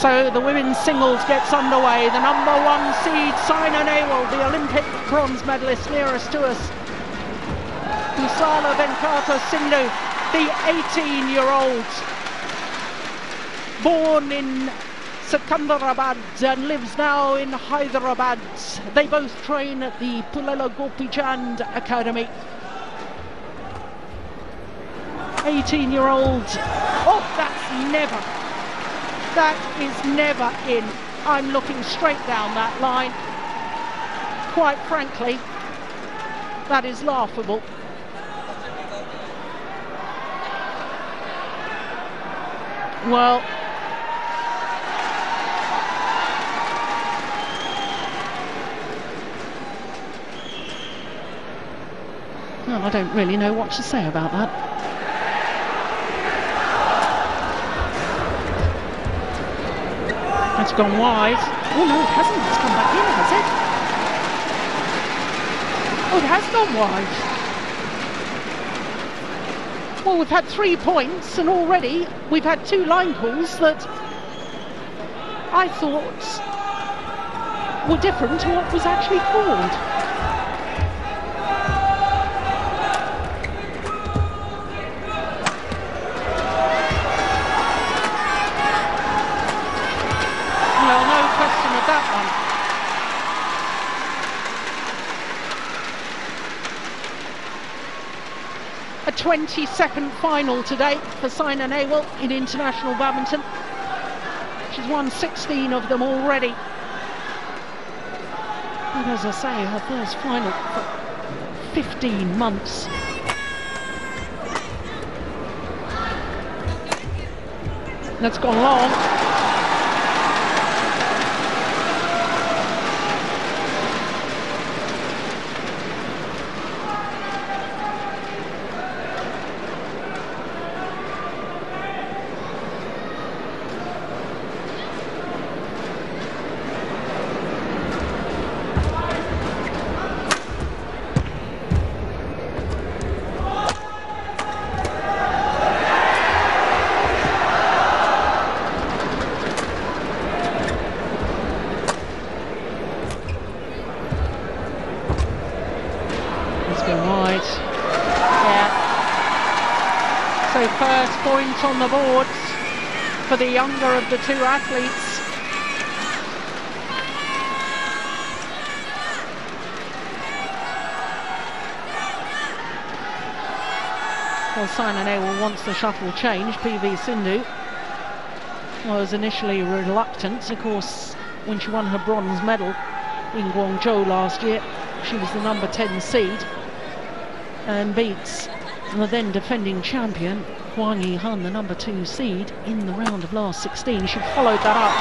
So the women's singles gets underway. The number 1 seed, Saina Nehwal, the Olympic bronze medalist nearest to us. Usala Venkata Sindhu, the 18-year-old, born in Secunderabad and lives now in Hyderabad. They both train at the Pullela Gopichand Academy. 18-year-old. Oh, that is never in. I'm looking straight down that line. Quite frankly, that is laughable. Well, no, I don't really know what to say about that. That's gone wide. Oh no, it hasn't. It's come back in, has it? Oh, it has gone wide. Well, we've had 3 points, and already we've had 2 line calls that I thought were different to what was actually called. Well, no question of that one. A 22nd final today for Saina Nehwal in international badminton. She's won 16 of them already. But as I say, her first final for 15 months. That's gone long. So first point on the boards for the younger of the 2 athletes. Well, Saina Nehwal wants the shuffle changed. PV Sindhu was initially reluctant. Of course, when she won her bronze medal in Guangzhou last year, she was the number 10 seed and beats the then defending champion Huang Yihan, the number 2 seed, in the round of last 16. She followed that up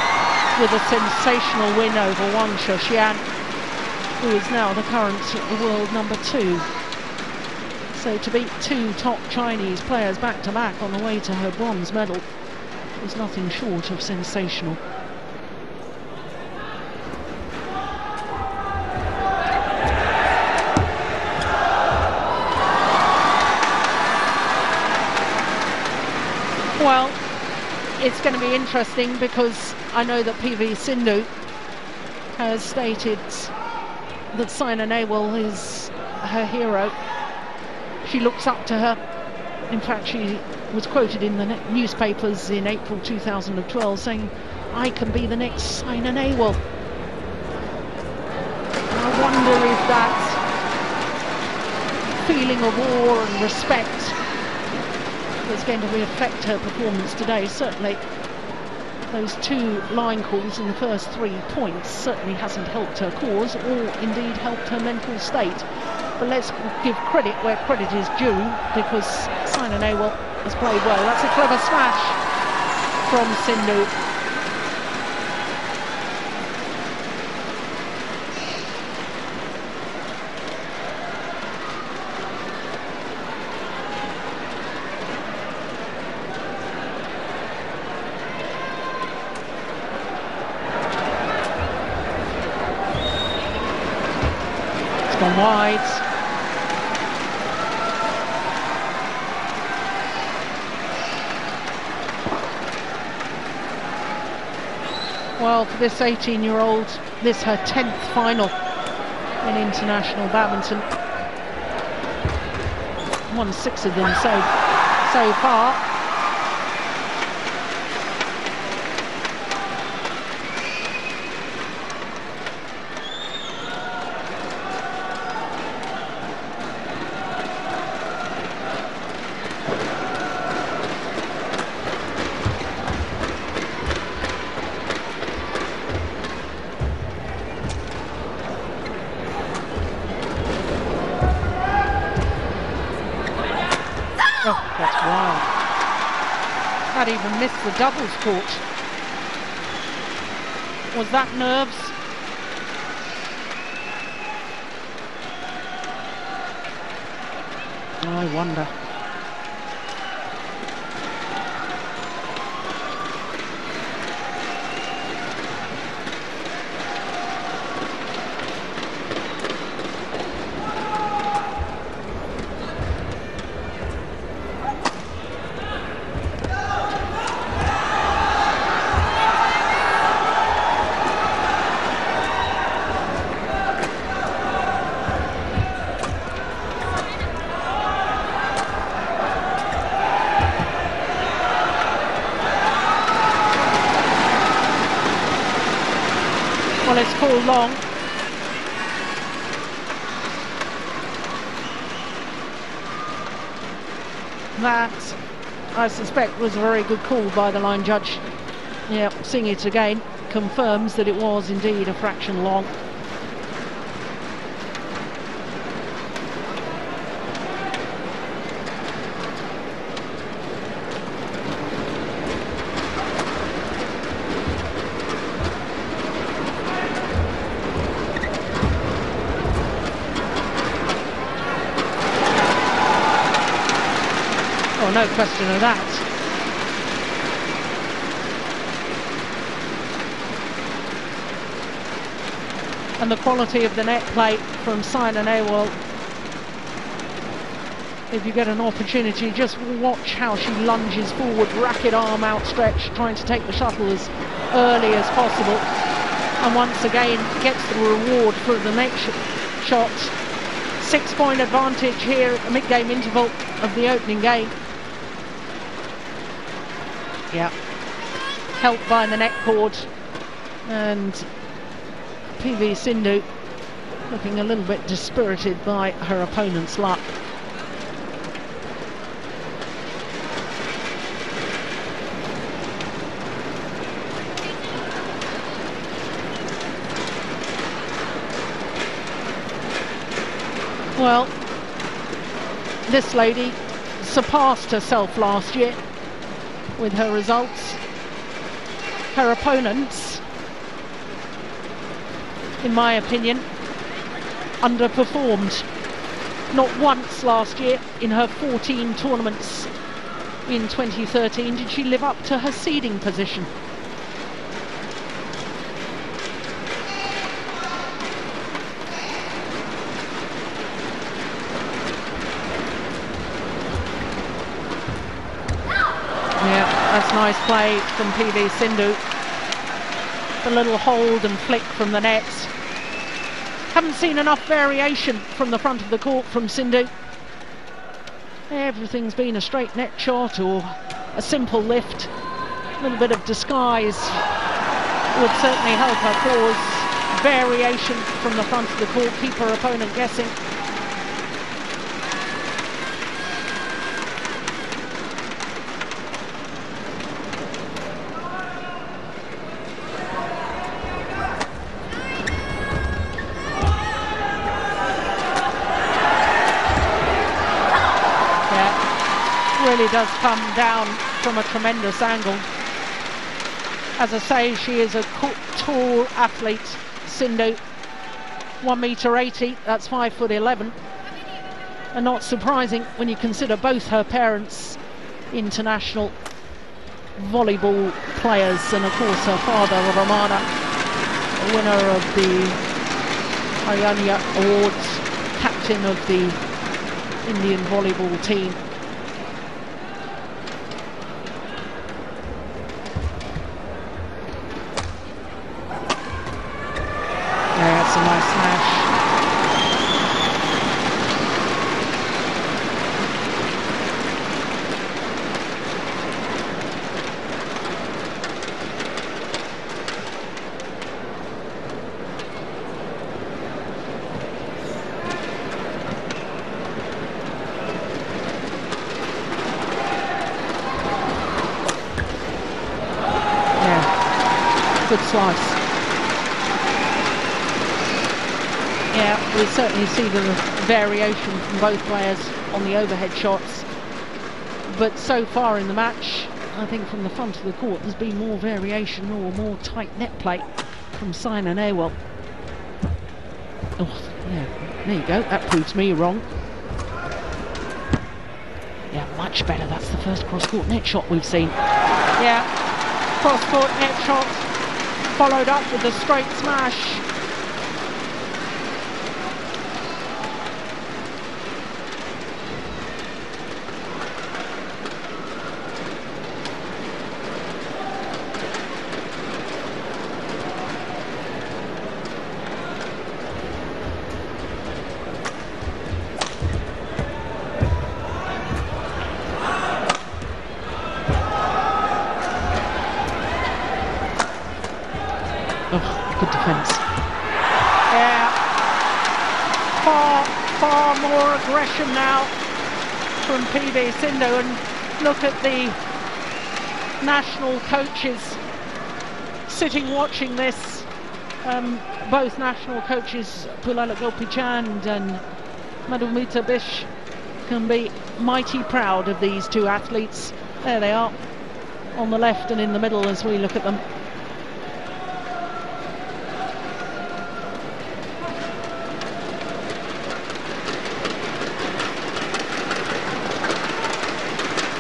with a sensational win over Wang Sheshan, who is now the current world number 2. So to beat 2 top Chinese players back to back on the way to her bronze medal was nothing short of sensational. Well, it's going to be interesting because I know that PV Sindhu has stated that Saina Nehwal is her hero. She looks up to her. In fact, she was quoted in the newspapers in April 2012 saying, "I can be the next Saina Nehwal." And I wonder if that feeling of awe and respect is going to affect her performance today. Certainly those 2 line calls in the first 3 points certainly hasn't helped her cause or indeed helped her mental state. But let's give credit where credit is due, because Saina Nehwal has played well. That's a clever smash from Sindhu. Gone wide. Well, for this 18-year-old, this her 10th final in international badminton. Won 6 of them so far. Oh, that's wild. That even missed the doubles court. Was that nerves? I wonder. Well, it's called long. That, I suspect, was a very good call by the line judge. Yeah, seeing it again confirms that it was indeed a fraction long. Oh, no question of that. And the quality of the net play from Saina Nehwal. If you get an opportunity, just watch how she lunges forward, racket arm outstretched, trying to take the shuttle as early as possible. And once again, gets the reward for the next shot. 6-point advantage here at the mid-game interval of the opening game. Yeah, helped by the net cord, and PV Sindhu looking a little bit dispirited by her opponent's luck. Well, this lady surpassed herself last year with her results. Her opponents, in my opinion, underperformed. Not once last year in her 14 tournaments in 2013 did she live up to her seeding position. That's nice play from PV Sindhu. The little hold and flick from the nets. Haven't seen enough variation from the front of the court from Sindhu. Everything's been a straight net shot or a simple lift. A little bit of disguise would certainly help her cause. Variation from the front of the court, keep her opponent guessing. Really does come down from a tremendous angle. As I say, she is a tall athlete, Sindhu. 1m80, that's 5'11", and not surprising when you consider both her parents international volleyball players, and of course her father, Ramana, a winner of the Haryana Awards, captain of the Indian volleyball team. nice smash. Good slice. Yeah, we certainly see the variation from both players on the overhead shots, but so far in the match, I think from the front of the court there's been more variation or more tight net play from Saina and Nehwal. Oh, yeah, there you go, that proves me wrong. Yeah, much better. That's the first cross-court net shot we've seen. Yeah, cross-court net shot followed up with a straight smash. Oh, good defence. Yeah. Far more aggression now from PV Sindhu, and look at the national coaches sitting watching this. Both national coaches, Pulala Gopichand and Madhumita Bish, can be mighty proud of these two athletes. There they are, on the left and in the middle as we look at them.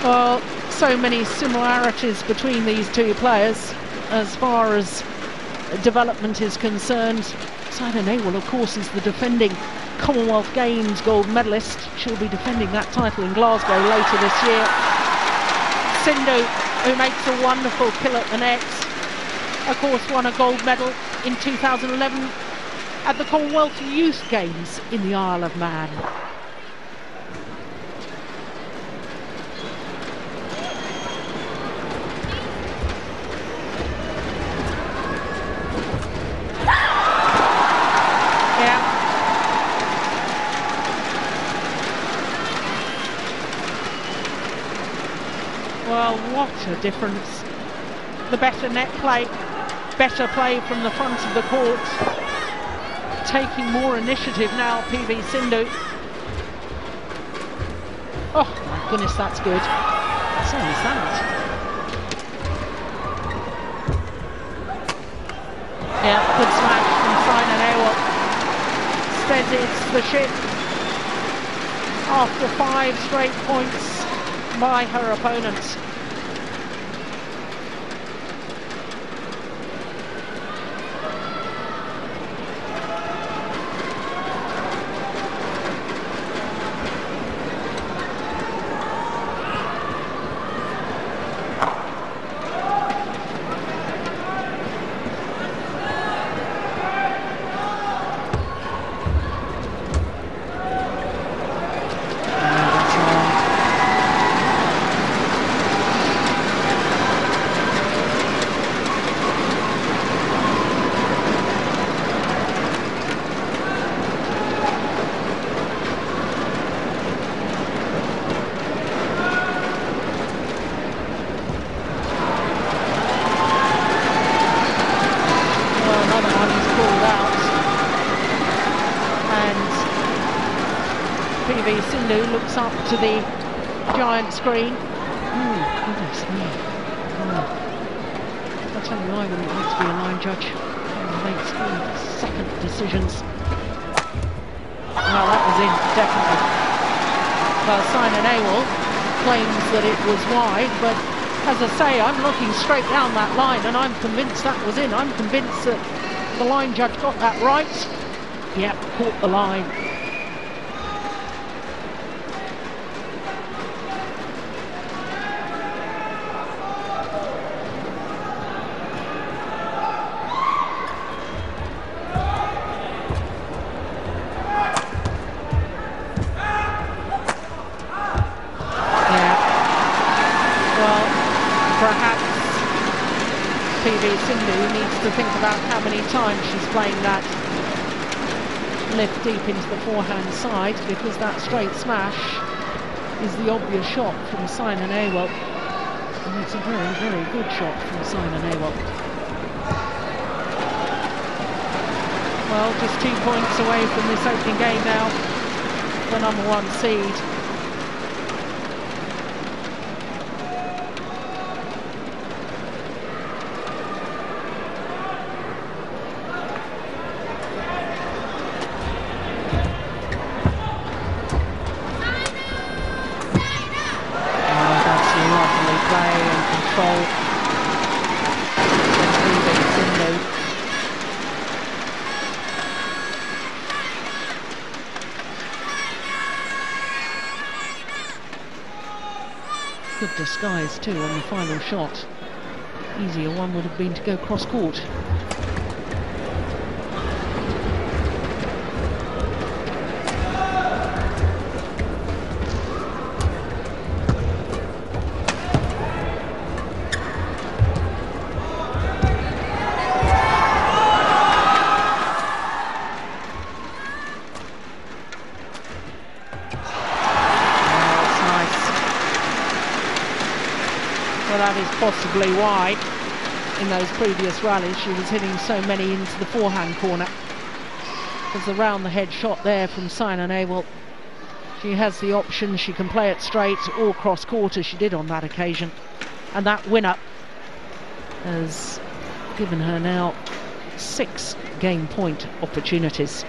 Well, so many similarities between these two players as far as development is concerned. Saina Nehwal, of course, is the defending Commonwealth Games gold medalist. She'll be defending that title in Glasgow later this year. Sindhu, who makes a wonderful kill at the net, of course won a gold medal in 2011 at the Commonwealth Youth Games in the Isle of Man. Well, what a difference. The better net play, better play from the front of the court. Taking more initiative now, PV Sindhu. Oh my goodness, that's good. So is that. Yeah, good smash from Saina Nehwal. Steadies the ship after 5 straight points by her opponents. PV Sindhu looks up to the giant screen. Oh, goodness me. I'll tell you, I wouldn't like to be a line judge and make split-second decisions. Well, that was in, definitely. Well, Saina Nehwal claims that it was wide, but as I say, I'm looking straight down that line and I'm convinced that was in. I'm convinced that the line judge got that right. Yep, caught the line. PV Sindhu needs to think about how many times she's playing that lift deep into the forehand side, because that straight smash is the obvious shot from Saina Nehwal. And it's a very, very good shot from Saina Nehwal. Well, just 2 points away from this opening game now, the #1 seed. Good disguise too on the final shot. Easier one would have been to go cross court. Well, that is possibly why in those previous rallies she was hitting so many into the forehand corner. There's the round the head shot there from Saina Nehwal. She has the option, she can play it straight or cross court as she did on that occasion. And that winner has given her now 6 game point opportunities.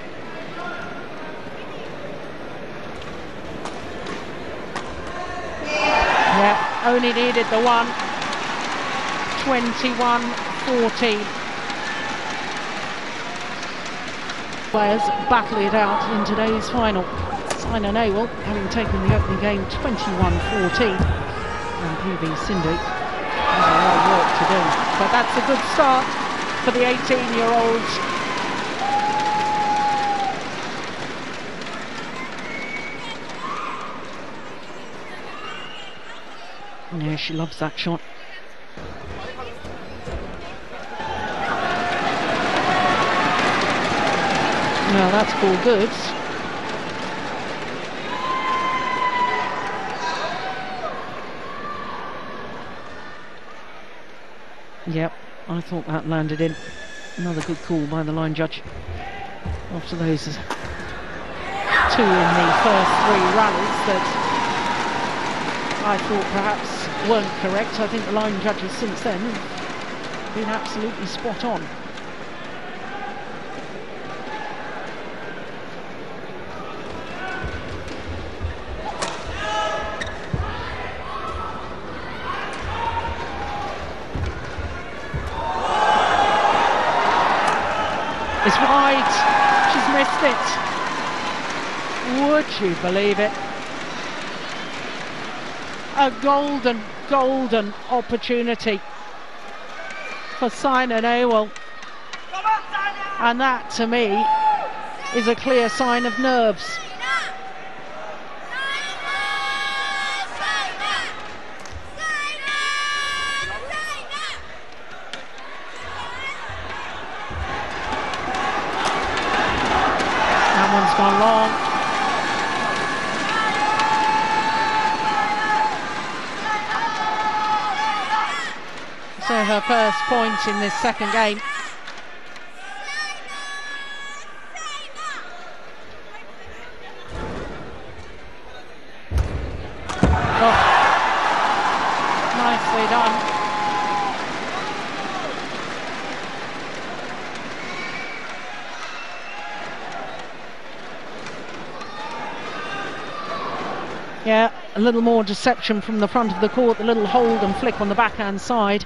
Yeah, only needed the one. 21-14. Players battle it out in today's final. Saina Nehwal having taken the opening game 21-14, and PV Sindhu has a lot of work to do. But that's a good start for the 18-year-olds. Yeah, she loves that shot. Well, that's all good. Yep, I thought that landed in. Another good call by the line judge. After those 2 in the first 3 rallies that I thought perhaps weren't correct, I think the line judges since then have been absolutely spot on. It's wide, she's missed it. Would you believe it? A golden opportunity for Saina Nehwal. And that, to me, is a clear sign of nerves. That one's gone long. So her first point in this second game. Oh, nicely done. Yeah, a little more deception from the front of the court, the little hold and flick on the backhand side.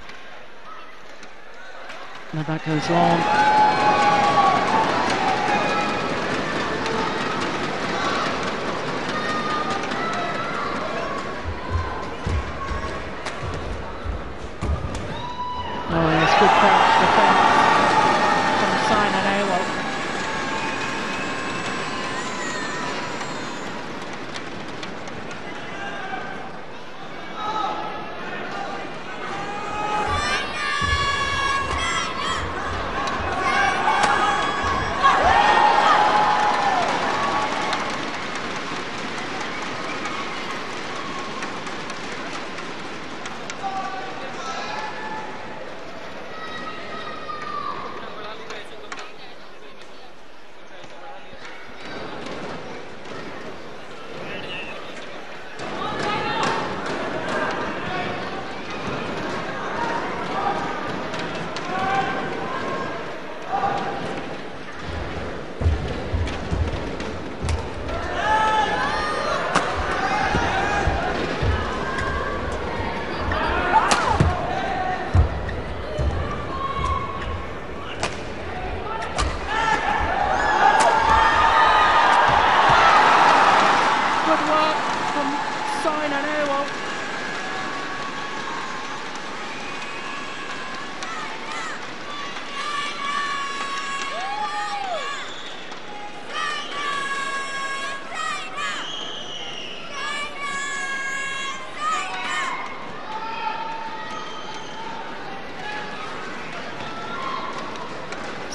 Now that goes long. Oh, yes, good crouch defence from Saina Nehwal.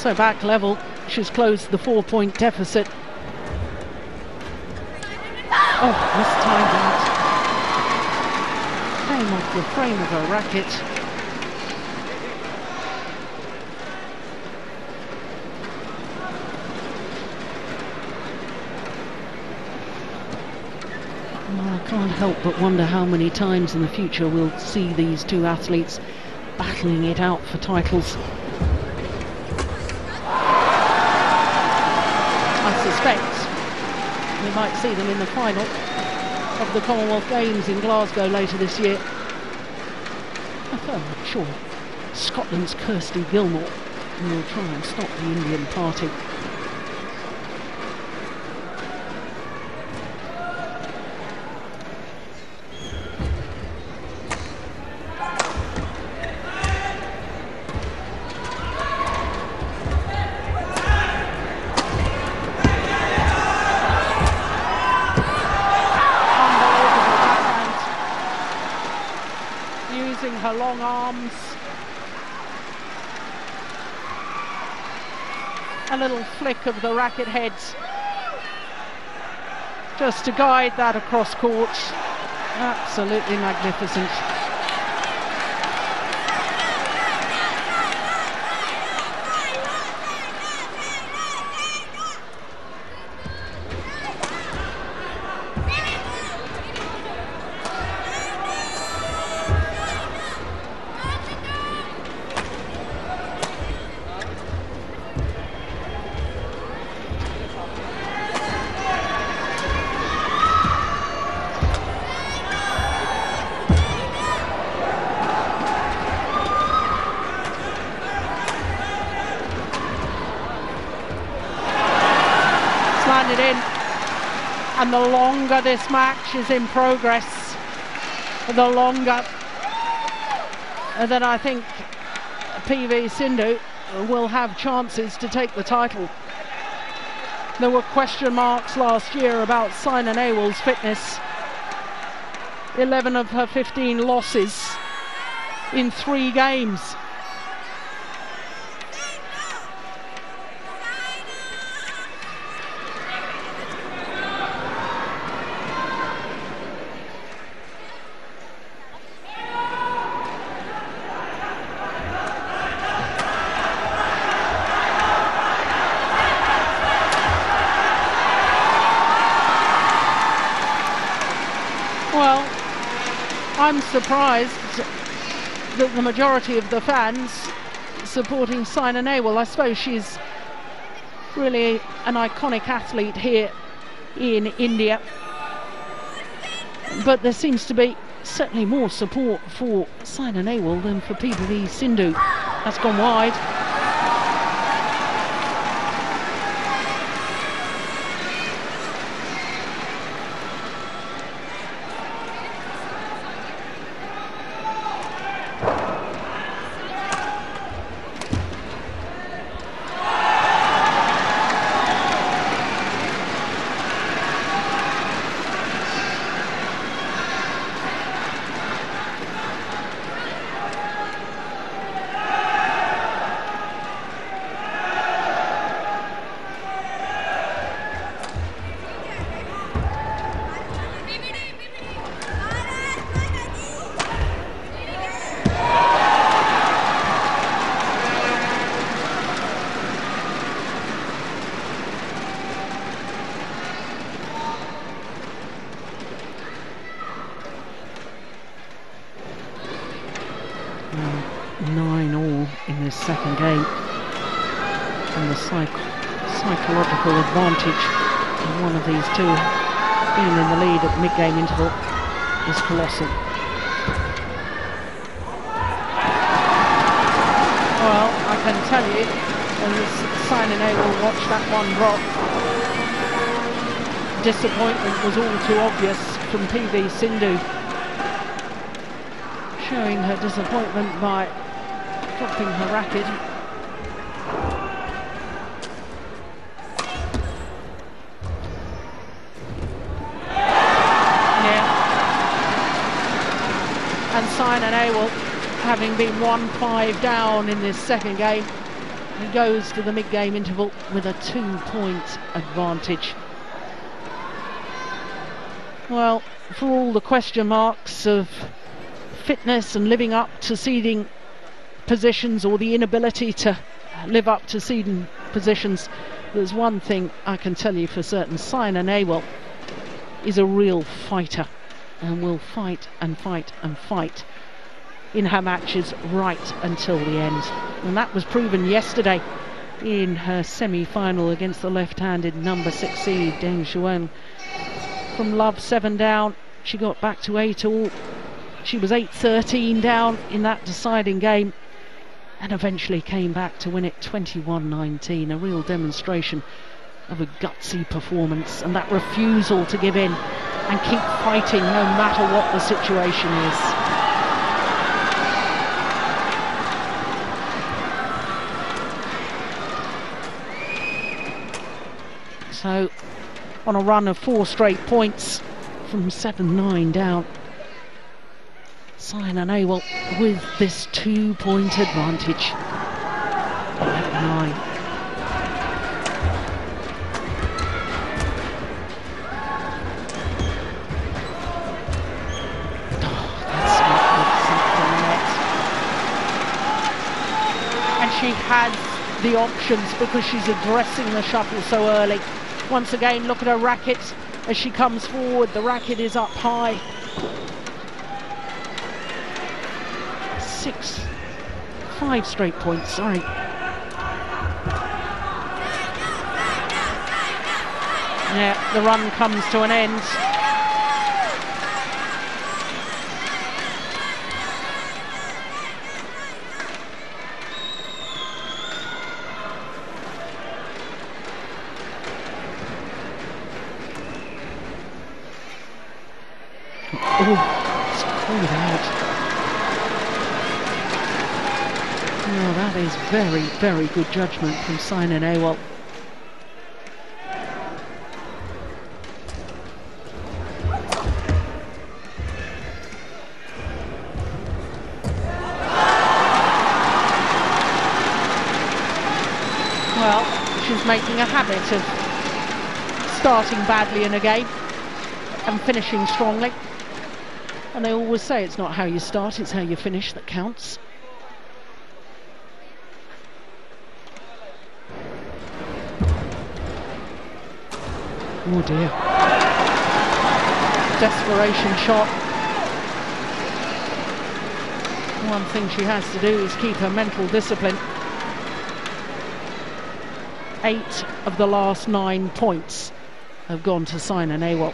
So back level, she's closed the 4-point deficit. Oh, mistimed that. Came off the frame of her racket. Well, I can't help but wonder how many times in the future we'll see these two athletes battling it out for titles. I suspect we might see them in the final of the Commonwealth Games in Glasgow later this year. I'm sure Scotland's Kirsty Gilmore will try and stop the Indian party. Her long arms, a little flick of the racket heads just to guide that across court. Absolutely magnificent. Landed in, and the longer this match is in progress, the longer that I think PV Sindhu will have chances to take the title. There were question marks last year about Saina Nehwal's fitness. 11 of her 15 losses in 3 games. Well, I'm surprised that the majority of the fans supporting Saina Nehwal. I suppose she's really an iconic athlete here in India, but there seems to be certainly more support for Saina Nehwal than for PV Sindhu. That's gone wide. In this second game, and the psychological advantage of one of these two being in the lead at mid-game interval is colossal. Well, I can tell you, when Saina Nehwal watched that one drop, disappointment was all too obvious from PV Sindhu, showing her disappointment by dropping her racket. Yeah. And Saina Nehwal, having been 1-5 down in this second game, He goes to the mid-game interval with a 2-point advantage. Well, for all the question marks of fitness and living up to seeding positions, or the inability to live up to seeding positions, there's one thing I can tell you for certain: Saina Nehwal is a real fighter and will fight and fight and fight in her matches right until the end. And that was proven yesterday in her semi-final against the left-handed number 6 seed Deng Xuan. From love 7 down, she got back to 8-all. She was 8-13 down in that deciding game, and eventually came back to win it 21-19. A real demonstration of a gutsy performance, and that refusal to give in and keep fighting no matter what the situation is. So, on a run of 4 straight points from 7-9 down, Saina Nehwal with this 2-point advantage. 11-9. And she has the options because she's addressing the shuttle so early. Once again, look at her racket as she comes forward. The racket is up high. 5 straight points, sorry. Yeah, the run comes to an end. Oh, it's called out. Oh, that is very, very good judgment from Saina Nehwal. Well, she's making a habit of starting badly in a game and finishing strongly. And they always say it's not how you start, it's how you finish that counts. Oh dear. Desperation shot. One thing she has to do is keep her mental discipline. 8 of the last 9 points have gone to Saina Nehwal.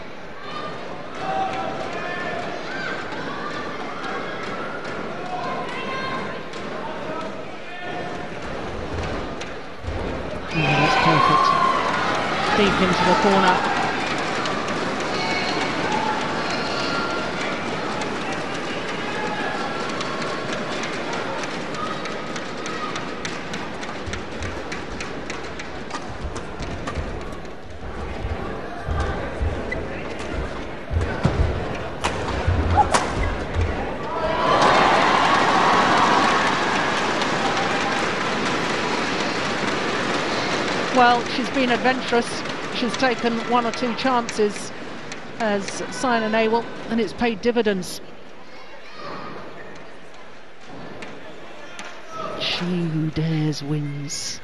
Deep into the corner. Well, she's been adventurous. She's taken 1 or 2 chances as Saina Nehwal, and it's paid dividends. She who dares wins.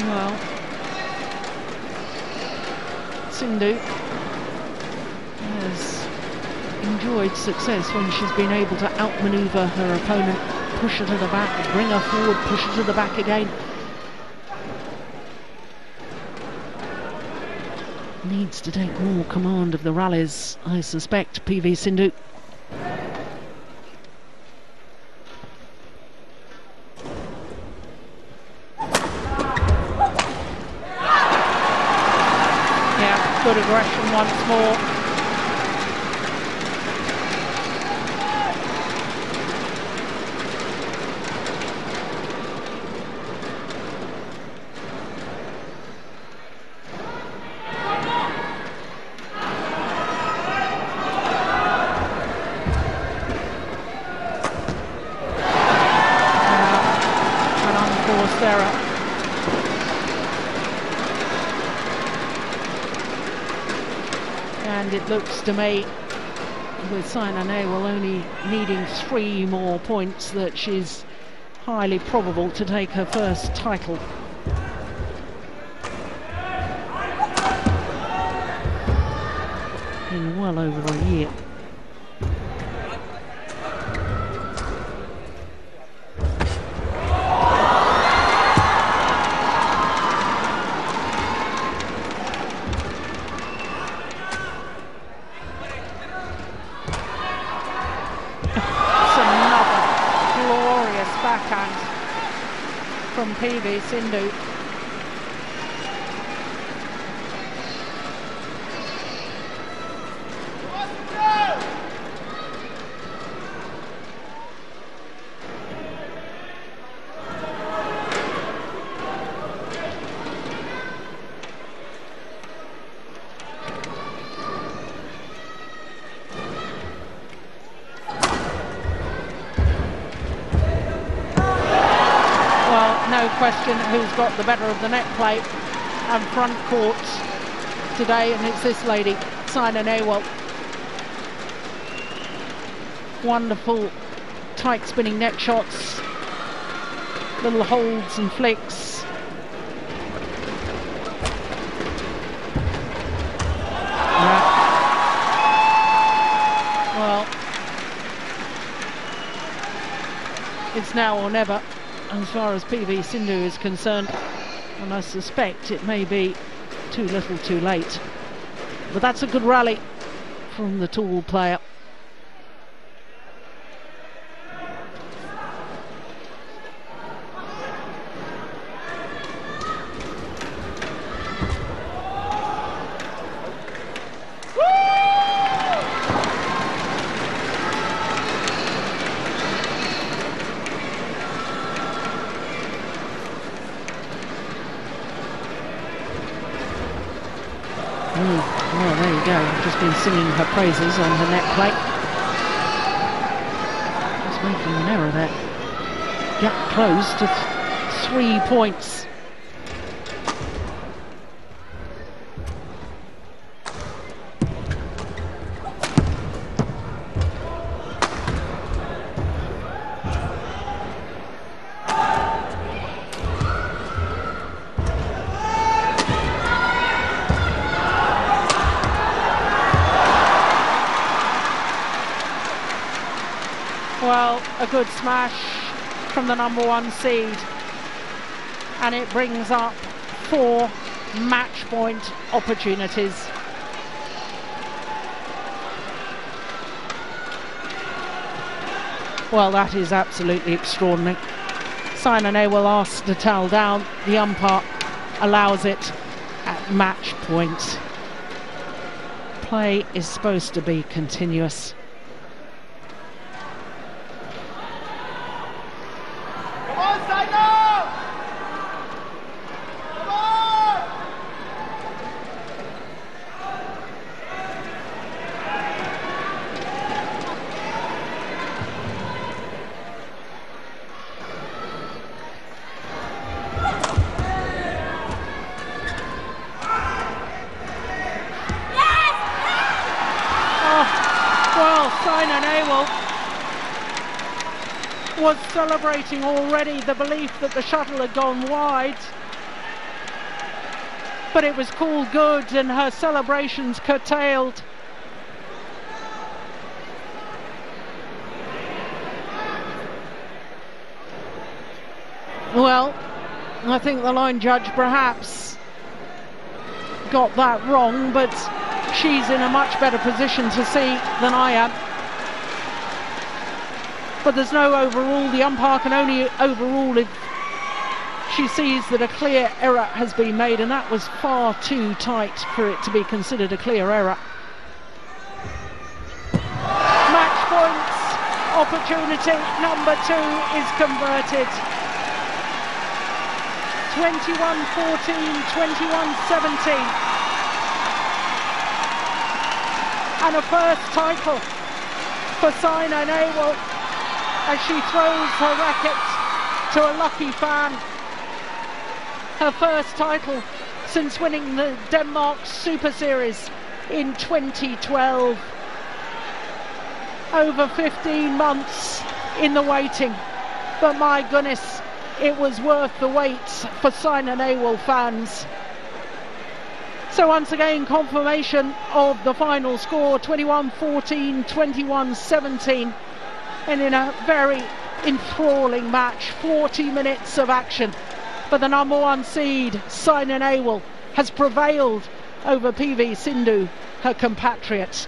Well, Sindhu has enjoyed success when she's been able to outmaneuver her opponent, push her to the back, bring her forward, push her to the back again. Needs to take more command of the rallies, I suspect, PV Sindhu. once more. An unforced error. And it looks to me, with Saina Nehwal only needing 3 more points, that she's highly probable to take her first title. In well over a year. Backhand from PV Sindhu. No question who's got the better of the net play and front court today, and it's this lady, Saina Nehwal. Wonderful tight spinning net shots, little holds and flicks. Well, it's now or never as far as PV Sindhu is concerned, and I suspect it may be too little too late. But that's a good rally from the tall player. Well, there you go. I've just been singing her praises on her net plate. Just making an error there. Gap closed to 3 points. Well, a good smash from the #1 seed, and it brings up 4 match point opportunities. Well, that is absolutely extraordinary. Saina Nehwal asked to towel down, the umpire allows it at match point. Play is supposed to be continuous. Well, Saina Nehwal was celebrating already the belief that the shuttle had gone wide, but it was called good and her celebrations curtailed. Well, I think the line judge perhaps got that wrong, but she's in a much better position to see than I am. But there's no overrule. The umpire can only overrule if she sees that a clear error has been made, and that was far too tight for it to be considered a clear error. Match points, opportunity number 2 is converted. 21-14, 21-17. And a first title for Saina Nehwal as she throws her racket to a lucky fan. Her first title since winning the Denmark Super Series in 2012. Over 15 months in the waiting, but my goodness, it was worth the wait for Saina Nehwal fans. So once again, confirmation of the final score, 21-14, 21-17, and in a very enthralling match, 40 minutes of action. But the number 1 seed, Saina Nehwal, has prevailed over PV Sindhu, her compatriot.